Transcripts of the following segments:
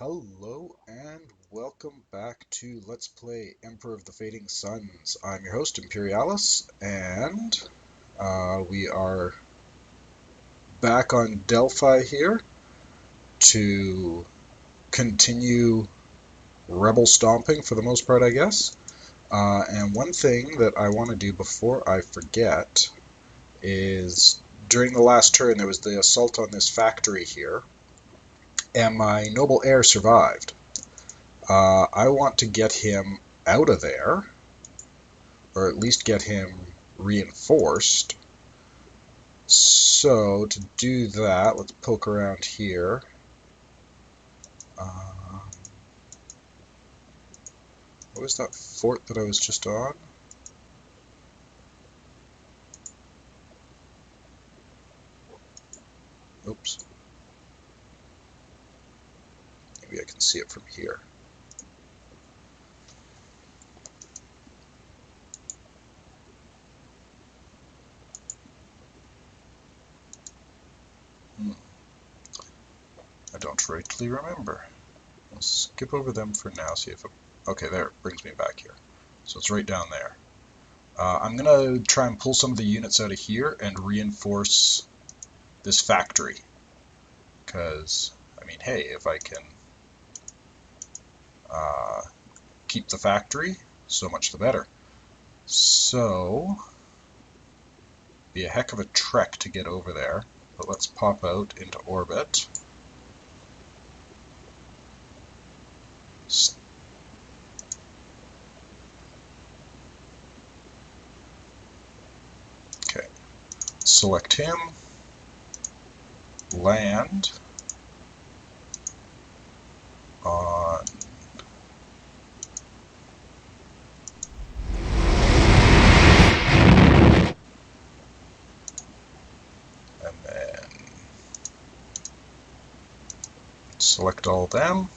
Hello and welcome back to Let's Play Emperor of the Fading Suns. I'm your host, Imperialis, and we are back on Delphi here to continue rebel stomping for the most part, I guess. And one thing that I want to do before I forget is during the last turn there was the assault on this factory here, and my noble heir survived. I want to get him out of there, or at least get him reinforced. So to do that, let's poke around here. What was that fort that I was just on? Oops. Maybe I can see it from here. I don't rightly remember. I'll skip over them for now, see if it... Okay, there, it brings me back here. So it's right down there. I'm going to try and pull some of the units out of here and reinforce this factory. Because, I mean, hey, if I can keep the factory, so much the better. So, be a heck of a trek to get over there, but let's pop out into orbit. Okay, select him, land on and then select all of them.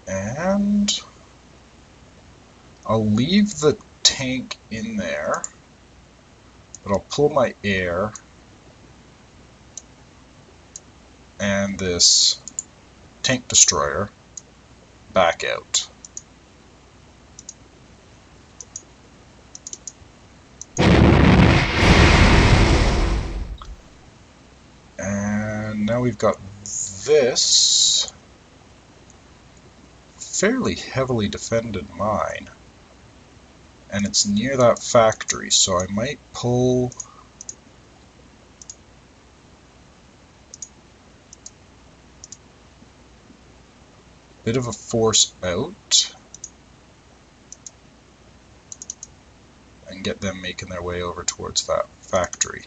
And I'll leave the tank in there, but I'll pull my air and this tank destroyer back out. And now we've got this fairly heavily defended mine, and it's near that factory, so I might pull a bit of a force out and get them making their way over towards that factory.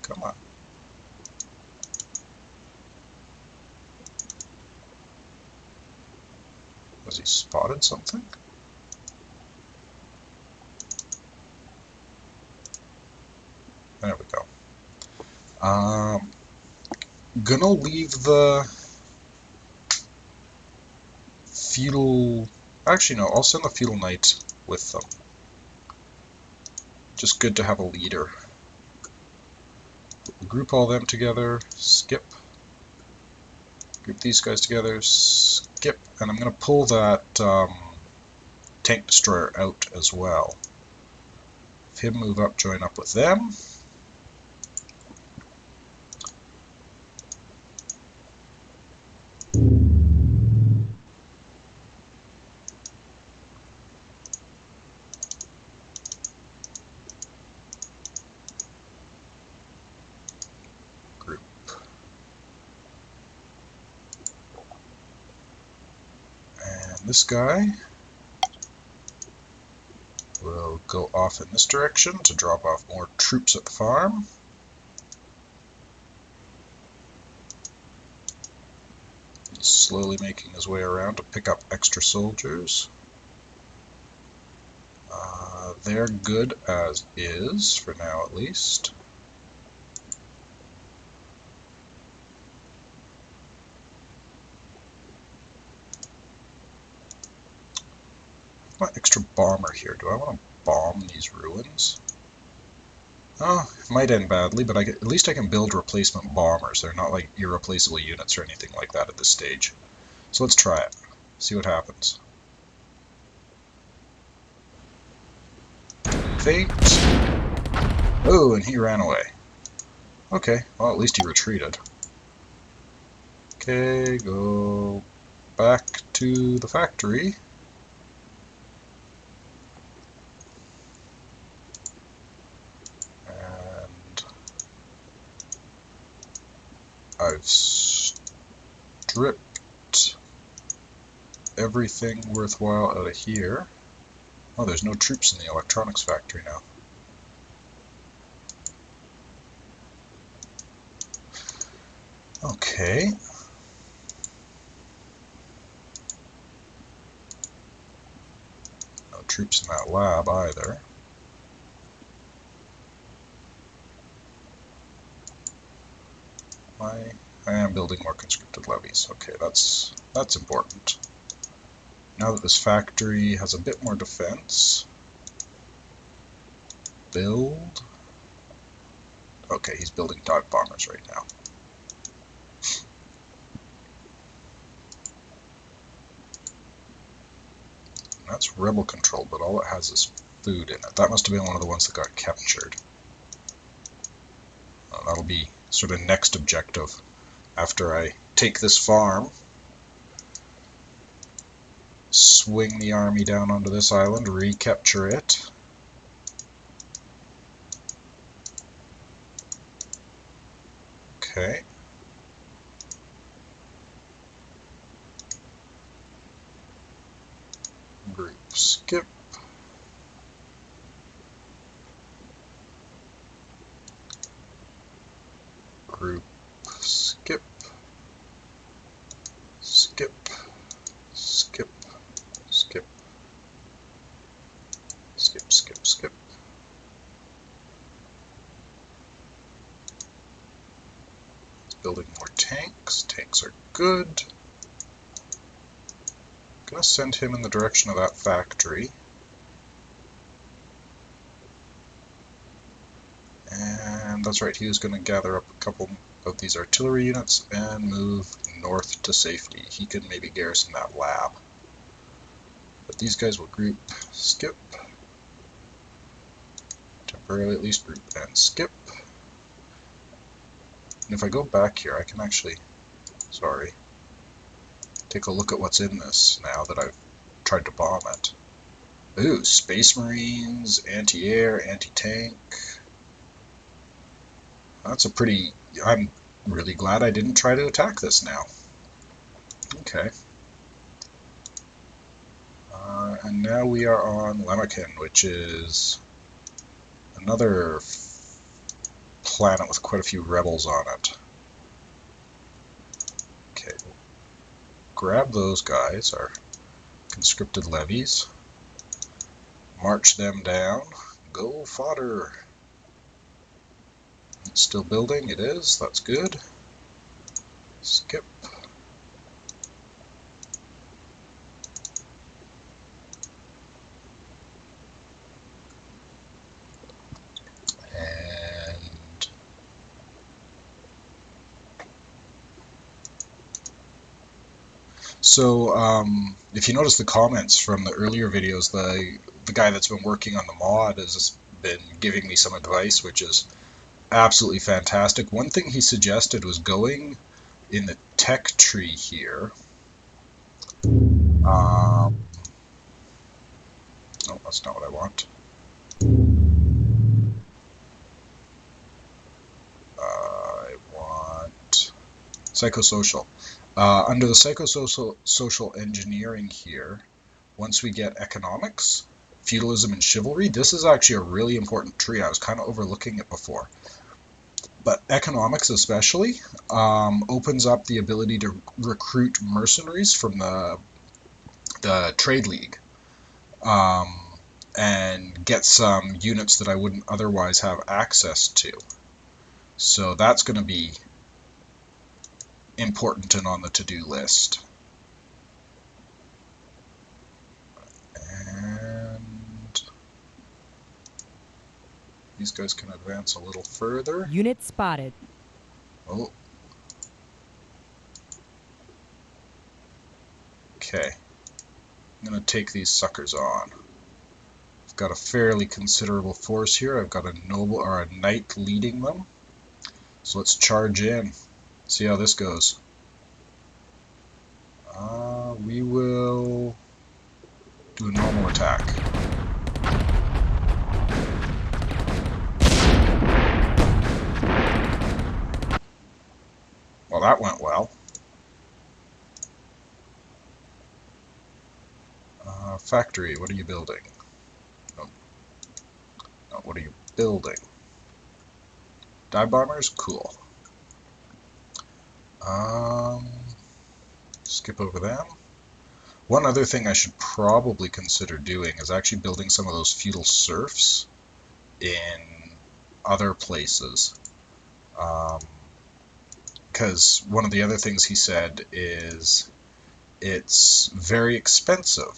Come on. Has he spotted something? There we go. Gonna leave the feudal... Actually, no, I'll send the feudal knights with them. Just good to have a leader. Group all them together, skip. Group these guys together, skip. And I'm going to pull that tank destroyer out as well. Have him move up, join up with them. Group. And this guy will go off in this direction to drop off more troops at the farm. He's slowly making his way around to pick up extra soldiers. They're good as is, for now at least. I want extra bomber here. Do I want to bomb these ruins? Oh, it might end badly, but at least I can build replacement bombers. They're not like irreplaceable units or anything like that at this stage. So let's try it. See what happens. Fate. Oh, and he ran away. Okay, well, at least he retreated. Okay, go back to the factory. And I've stripped everything worthwhile out of here. Oh, there's no troops in the electronics factory now. Okay. No troops in that lab either. I am building more conscripted levies. Okay, that's important. Now that this factory has a bit more defense, build. Okay, he's building dive bombers right now. That's rebel controlled, but all it has is food in it. That must have been one of the ones that got captured. That'll be sort of next objective after I take this farm. Swing the army down onto this island, recapture it. Okay. Group skip. Group skip. Skip. Skip. Skip. Skip, skip, skip. It's building more tanks. Tanks are good. Gonna send him in the direction of that factory. And that's right, he was going to gather up a couple of these artillery units and move north to safety. He could maybe garrison that lab. But these guys will group, skip, temporarily at least group and skip. And if I go back here, I can actually, take a look at what's in this now that I've tried to bomb it. Ooh, Space Marines, anti-air, anti-tank. That's a pretty... I'm really glad I didn't try to attack this now. Okay. And now we are on Lemmican, which is another planet with quite a few rebels on it. Okay. Grab those guys, our conscripted levies. March them down. Go fodder. It's still building, it is, that's good. Skip. And so if you notice the comments from the earlier videos, the guy that's been working on the mod has been giving me some advice, which is absolutely fantastic. One thing he suggested was going in the tech tree here. No, that's not what I want. I want psychosocial. Under the psychosocial engineering here, once we get economics, feudalism, and chivalry, this is actually a really important tree. I was kind of overlooking it before. But economics especially opens up the ability to recruit mercenaries from the trade league and get some units that I wouldn't otherwise have access to. So that's going to be important and on the to-do list. These guys can advance a little further. Unit spotted. Oh. Okay. I'm going to take these suckers on. I've got a fairly considerable force here. I've got a noble or a knight leading them. So let's charge in. See how this goes. We will do a normal attack. Well, that went well. Factory, what are you building? No, what are you building? Dive bombers? Cool. Skip over them. One other thing I should probably consider doing is actually building some of those feudal serfs in other places. Because one of the other things he said is it's very expensive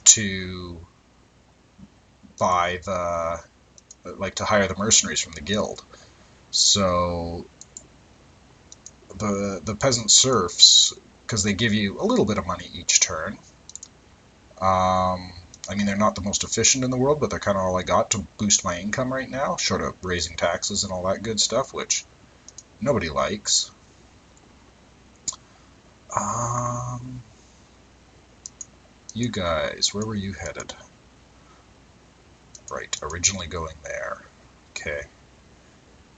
to buy to hire the mercenaries from the guild. So the peasant serfs, because they give you a little bit of money each turn. I mean, they're not the most efficient in the world, but they're kind of all I got to boost my income right now, short of raising taxes and all that good stuff, which nobody likes. You guys, where were you headed? Right, originally going there. Okay.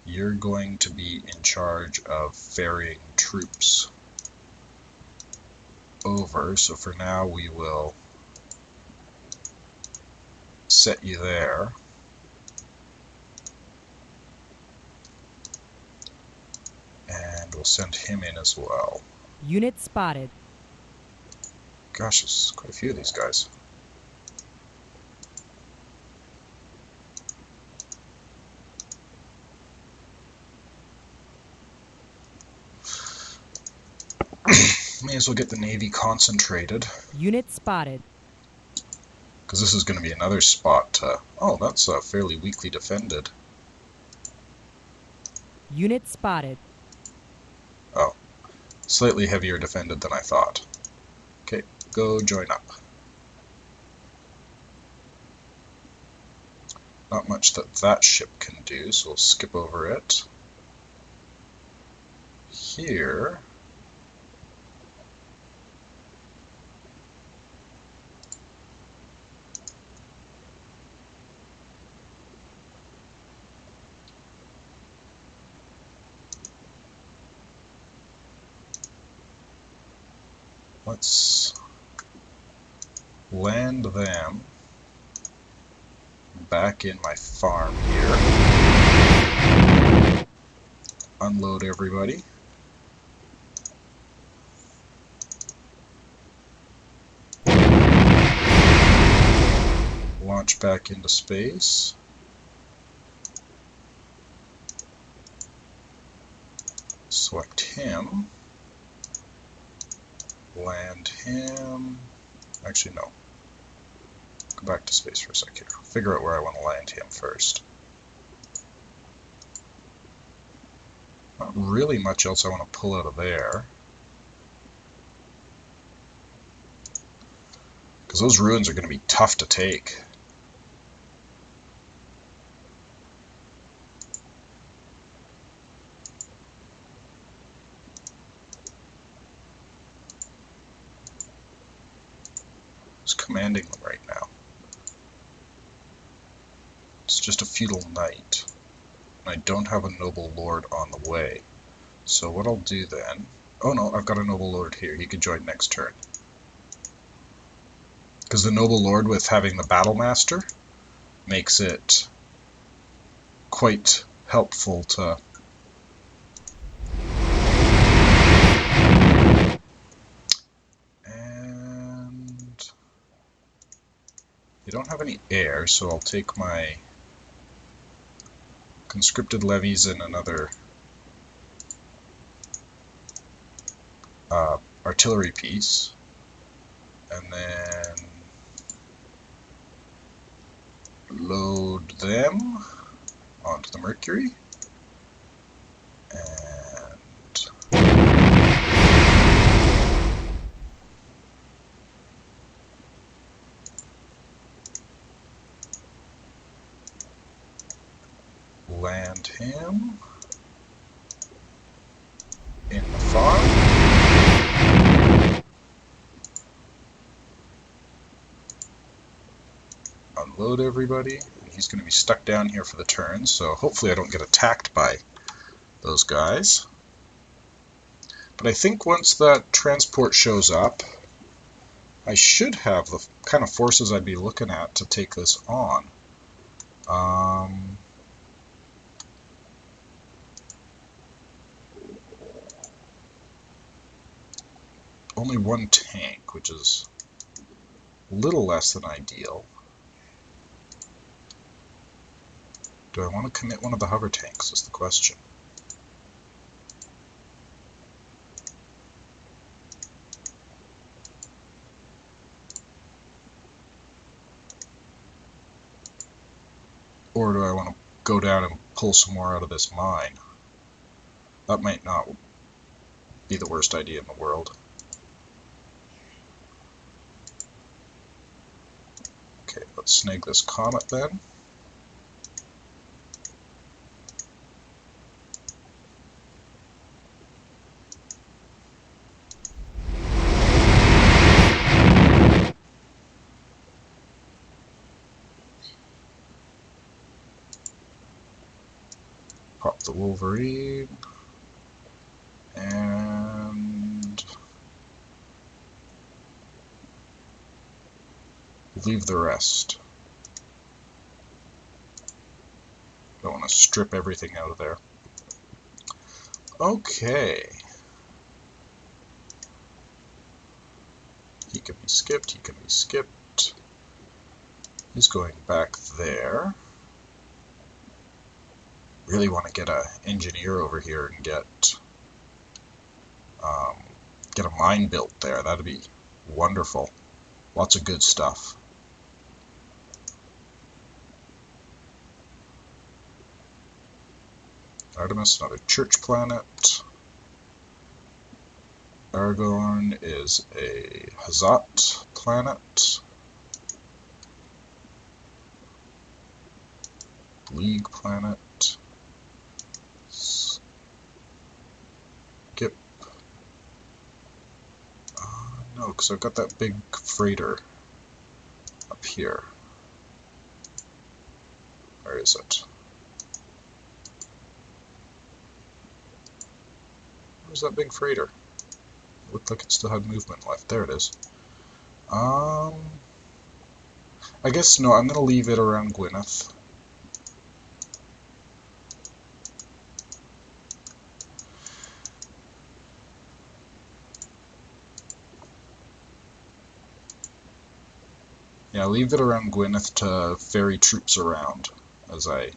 You're going to be in charge of ferrying troops over, so for now we will set you there. And we'll send him in as well. Unit spotted. Gosh, there's quite a few of these guys. May as well get the Navy concentrated. Unit spotted. Because this is going to be another spot to... Oh, that's fairly weakly defended. Unit spotted. Oh, slightly heavier defended than I thought. Okay, go join up. Not much that ship can do, so we'll skip over it. Here... Let's land them back in my farm here. Unload everybody. Launch back into space. Select him. Land him. Actually, no. Go back to space for a sec here. Figure out where I want to land him first. Not really much else I want to pull out of there. Because those ruins are going to be tough to take. Commanding them right now. It's just a feudal knight. I don't have a noble lord on the way. So what I'll do then... Oh no, I've got a noble lord here. He could join next turn. Because the noble lord with having the battle master makes it quite helpful to... They don't have any air, so I'll take my conscripted levies and another artillery piece, and then load them onto the Mercury, and land him in the farm. Unload everybody. He's going to be stuck down here for the turn, so hopefully I don't get attacked by those guys. But I think once that transport shows up, I should have the kind of forces I'd be looking at to take this on. Only one tank, which is a little less than ideal. Do I want to commit one of the hover tanks, is the question. Or do I want to go down and pull some more out of this mine? That might not be the worst idea in the world. Okay, let's snag this comet then. Pop the Wolverine, and leave the rest. Don't want to strip everything out of there. Okay. He can be skipped, he can be skipped. He's going back there. Really want to get an engineer over here and get a mine built there. That'd be wonderful. Lots of good stuff. Artemis, another church planet. Argon is a Hazat planet. League planet. Skip. No, because I've got that big freighter up here. Where is it? Where's that big freighter? It looked like it still had movement left. There it is. I guess no, I'm going to leave it around Gwyneth. Yeah, leave it around Gwyneth to ferry troops around as I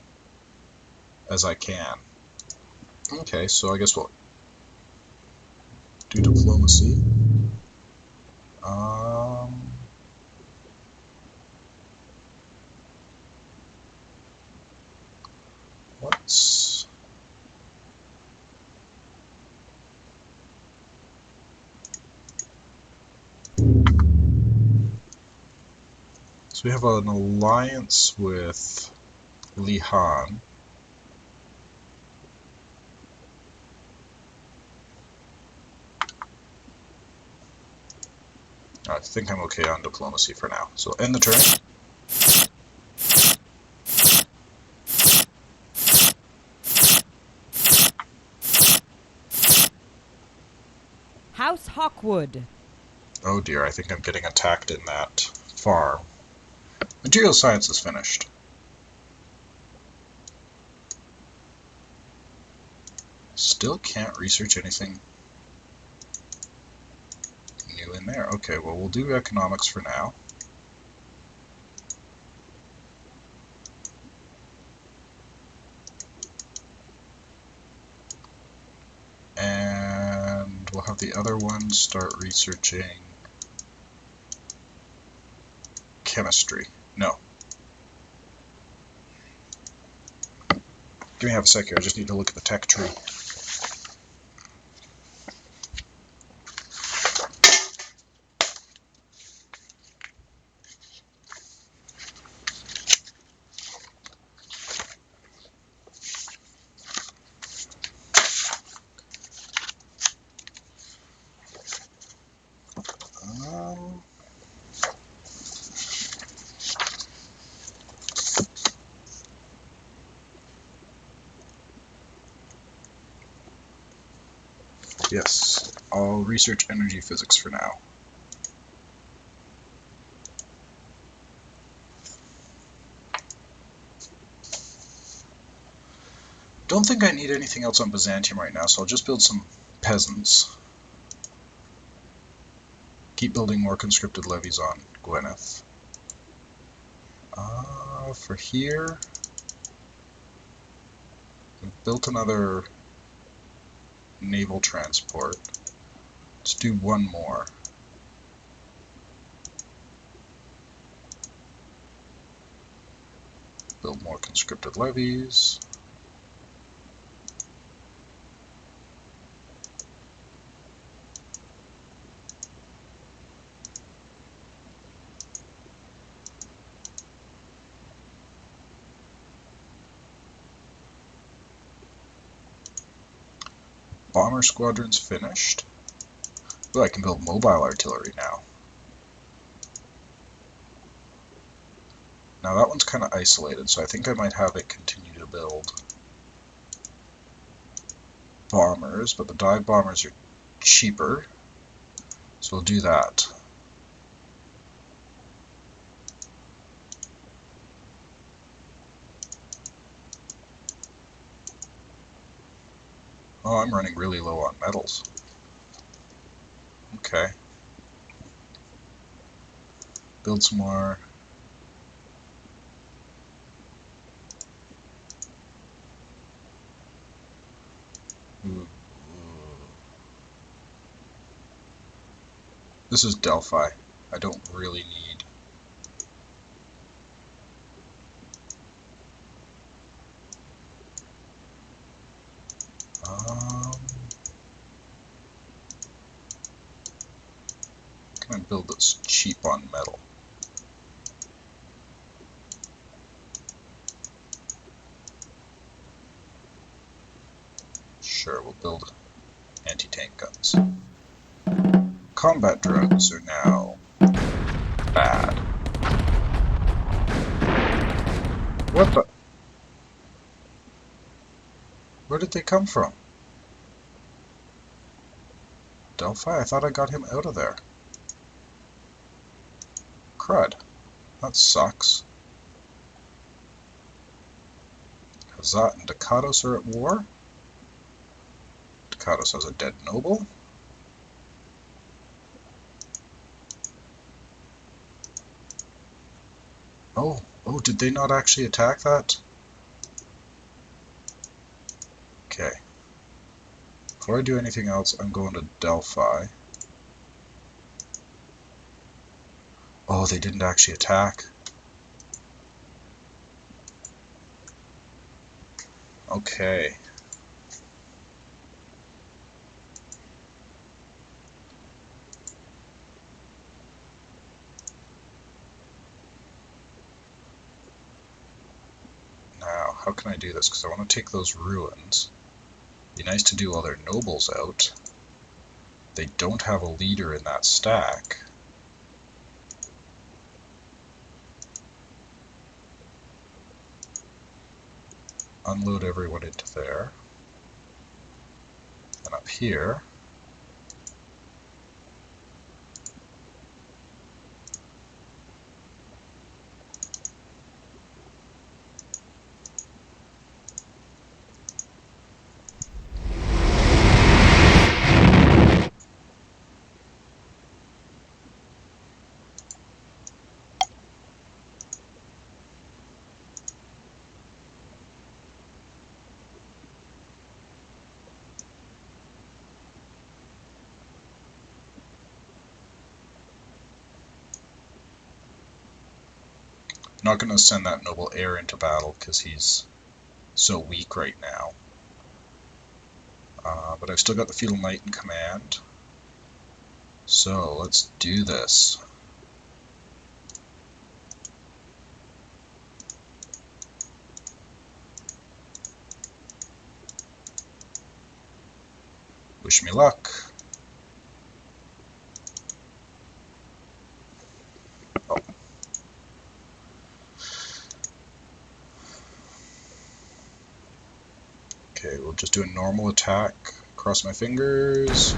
can. Okay, so I guess we'll do diplomacy. Let's so we have an alliance with Lihan. I think I'm okay on diplomacy for now. So end the turn. House Hawkwood. Oh dear, I think I'm getting attacked in that farm. Material science is finished. Still can't research anything new in there. Okay, well we'll do economics for now. And we'll have the other one start researching chemistry. No. Give me half a sec here, I just need to look at the tech tree. Um, yes, I'll research energy physics for now. Don't think I need anything else on Byzantium right now, so I'll just build some peasants. Keep building more conscripted levies on Gwyneth. For here, we've built another naval transport. Let's do one more. Build more conscripted levies. Bomber squadron's finished. Ooh, I can build mobile artillery now. Now that one's kind of isolated, so I think I might have it continue to build bombers, but the dive bombers are cheaper, so we'll do that. Oh, I'm running really low on metals. Okay. Build some more. Ooh. This is Delphi. I don't really need. Can I build this cheap on metal? Sure, we'll build anti-tank guns. Combat drugs are now bad. What the? Where did they come from? Delphi? I thought I got him out of there. Crud. That sucks. Hazat and Ducados are at war. Ducados has a dead noble. Oh, did they not actually attack that? Okay. Before I do anything else, I'm going to Delphi. Oh, they didn't actually attack. Okay. Now, how can I do this? Because I want to take those ruins. Be nice to do all their nobles out. They don't have a leader in that stack. Unload everyone into there. And up here, I'm not going to send that noble heir into battle because he's so weak right now. But I've still got the Feudal Knight in command. So let's do this. Wish me luck. Oh. Okay, we'll just do a normal attack. Cross my fingers.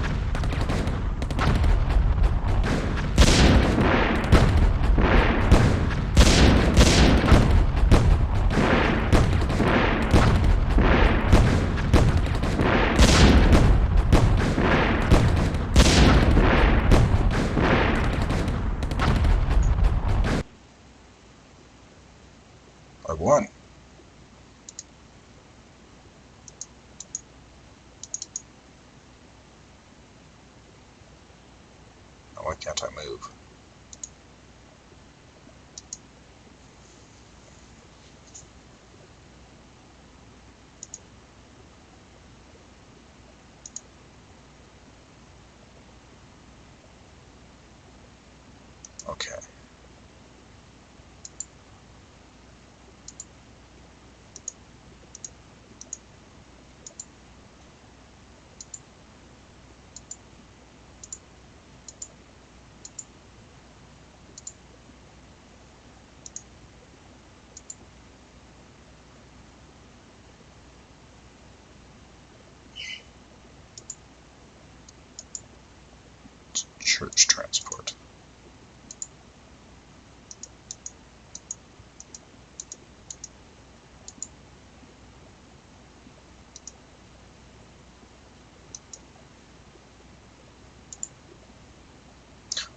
I won. Now why can't I move? Okay. Church transport.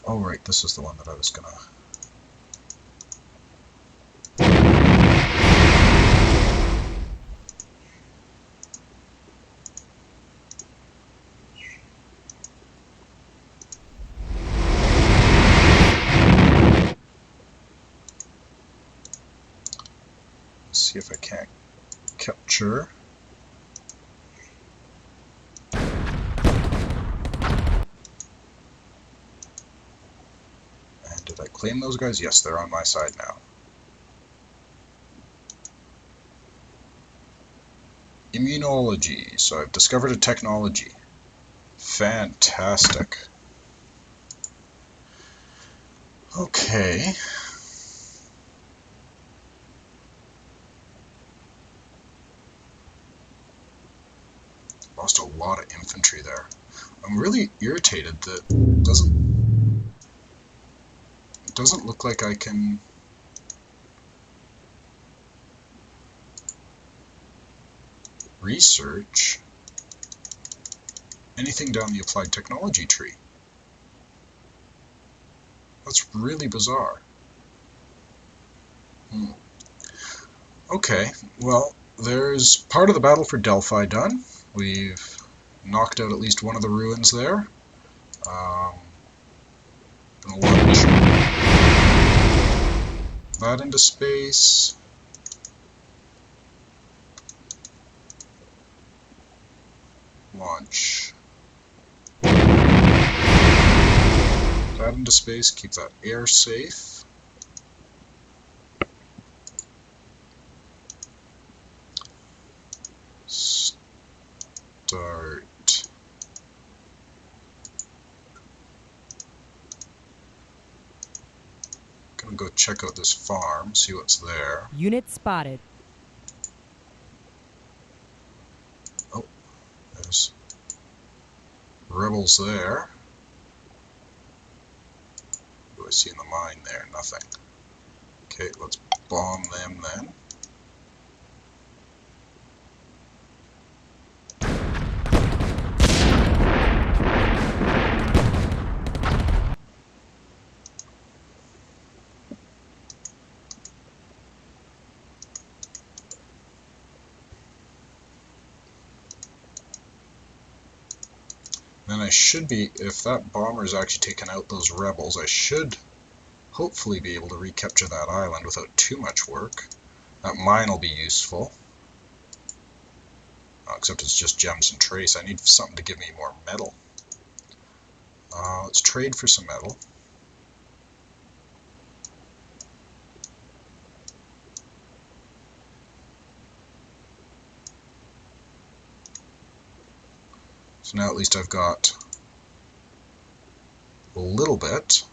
Oh right, this is the one that I was gonna... see if I can't capture. And did I claim those guys? Yes, they're on my side now. Immunology. So I've discovered a technology. Fantastic. Okay. Lost a lot of infantry there. I'm really irritated that it doesn't look like I can research anything down the applied technology tree. That's really bizarre. Okay, well, there's part of the battle for Delphi done. We've knocked out at least one of the ruins there. Gonna launch that into space. Launch that into space, keep that air safe. Start. Gonna go check out this farm, see what's there. Unit spotted. Oh, there's rebels there. What do I see in the mine there? Nothing. Okay, let's bomb them then. Then I should be, if that bomber's actually taken out those rebels, I should hopefully be able to recapture that island without too much work. That mine will be useful. Except it's just gems and trace. I need something to give me more metal. Let's trade for some metal. So now at least I've got a little bit.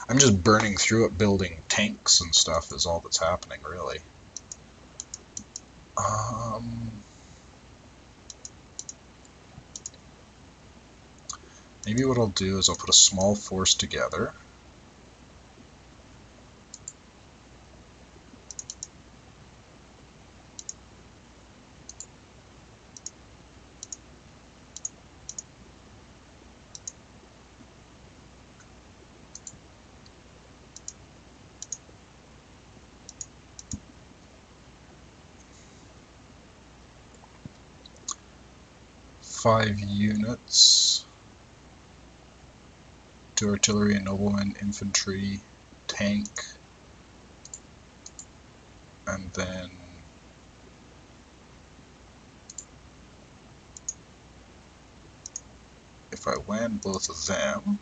I'm just burning through it building tanks and stuff is all that's happening, really. Maybe what I'll do is I'll put a small force together. Five units. 2 artillery, a nobleman, infantry, tank, and then if I land both of them,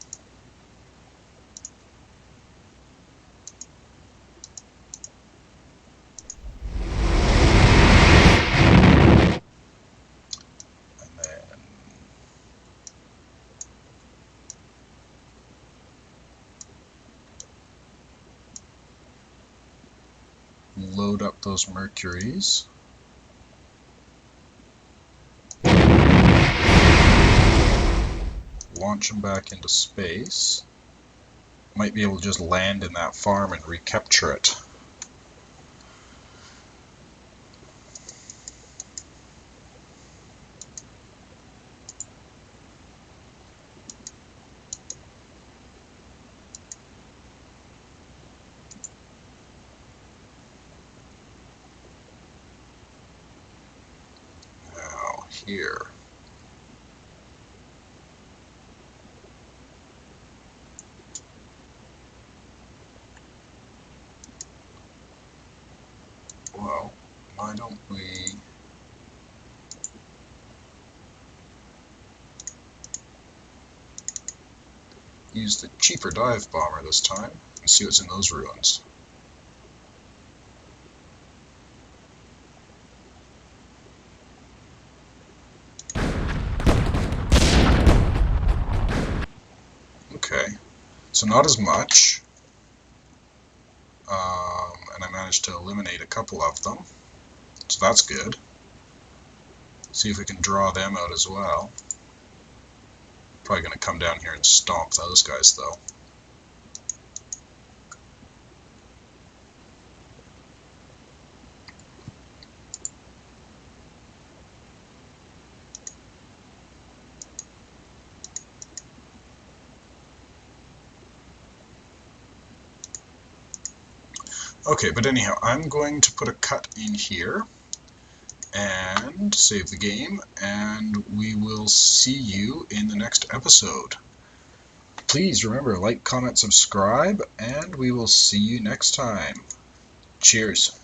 and then load up those Mercuries. Launch them back into space. Might be able to just land in that farm and recapture it. Now here. Well, why don't we use the cheaper dive bomber this time and see what's in those ruins. Okay, so not as much, and I managed to eliminate a couple of them, so that's good. See if we can draw them out as well. Probably going to come down here and stomp those guys though. Okay, but anyhow, I'm going to put a cut in here and save the game, and we will see you in the next episode. Please remember, like, comment, subscribe, and we will see you next time. Cheers.